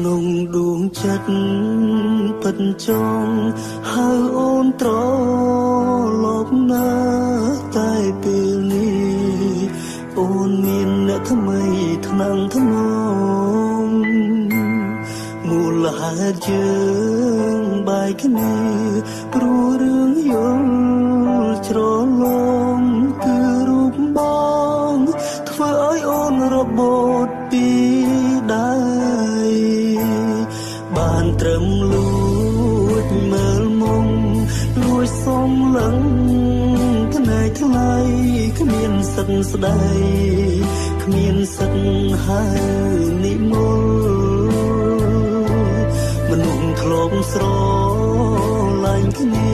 ក្នុងដួងចិត្តពិតចង់ហៅអូនត្រឡប់ណាតែពេលនេះអូនមានអ្នកថ្មីថ្នាំងថ្នមមូលហេតុយើងបែកគ្នាព្រោះរឿងយល់ច្រឡំគឺរូបបងធ្វើឲ្យអូនរបូតពីដៃបានត្រឹមលួចមើលមុំលួចសំឡឹងថ្លៃថ្លៃគ្មានសិទ្ធស្ដីគ្មានសិទ្ធហៅនិមន្តមនុស្សធ្លាប់ស្រឡាញ់គ្នា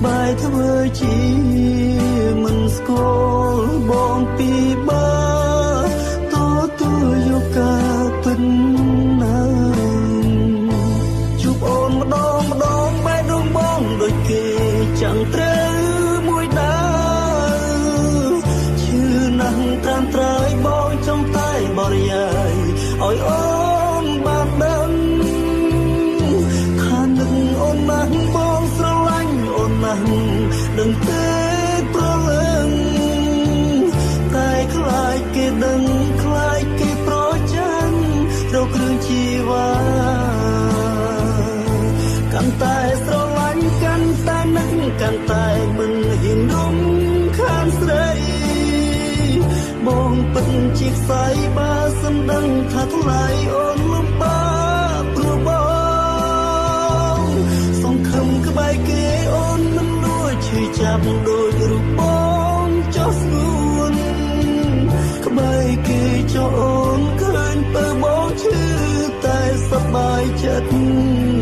បែរធ្វើជាមិនស្គាល់បងពីបាតទូយកការពិតណាជួបអូនម្ដងបែរដងបងដូចគេchẳngត្រូវមួយដើឈឺណាស់ត្រាំត្រើយបងចង់តែបរិយាយឲ្យអូនបានដឹងថានឹងអូនណាស់បងស្រឡាញ់អូនណាស់ដឹងទេប្រលឹងតែខ្លាចគេដឹងខ្លាចគេប្រចាំរកគ្រឿងជីវ៉ាកាន់តែស្រឡាញ់កាន់តែនឹកកាន់តែមិនហ៊ានរំខានស្រីបងពិតជាខ្សែបើសំដឹងថាថ្លៃអូនលំបាកព្រោះបងសង្ឃឹមក្បែរគេអូនមិនលួចឈឺចាប់ដោយរូបបងចោះស្ងួនក្បែរគេចោះអូនឃើញពើបងឈឺតែសប្បាយចិត្ត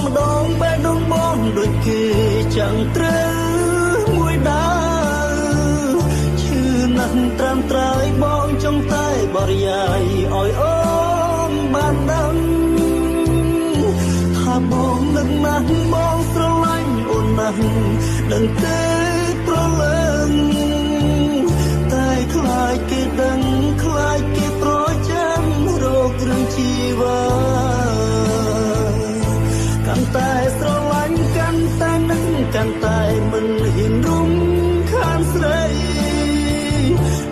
ម្ដងបែរដងបងដូចគេchẳngត្រូវមួយដើឈឺណាស់ត្រាំត្រើយបងចង់តែបរិយាយឲ្យអូនបានដឹងថាបងនឹងណាស់បងស្រឡាញ់អូនណាស់ដឹងទេប្រលឹងតែខ្លាចគេដឹងខ្លាចគេប្រចាំរកគ្រឿងជីវ៉ាកាន់តែស្រឡាញ់កាន់តែនឹកកាន់តែមិនហ៊ានរំខានស្រី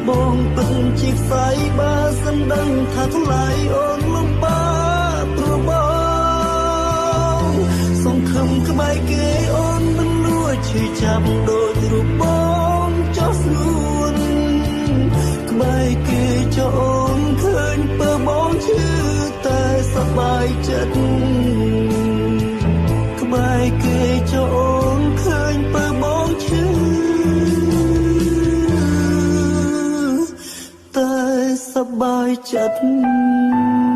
បងពិតជាខ្សែបើសំដឹងថាថ្លៃអូនលំបាកព្រោះបងសង្ឃឹមក្បែរគេអូនមិនលួចឈឺចាប់ដោយរូបបងចោះស្ងួនក្បែរគេចោះអូនឃើញពើបងឈឺតែសប្បាយចិត្តបែរគេចោអូនឃើញពើបងឈឺតែសប្បាយចិត្ត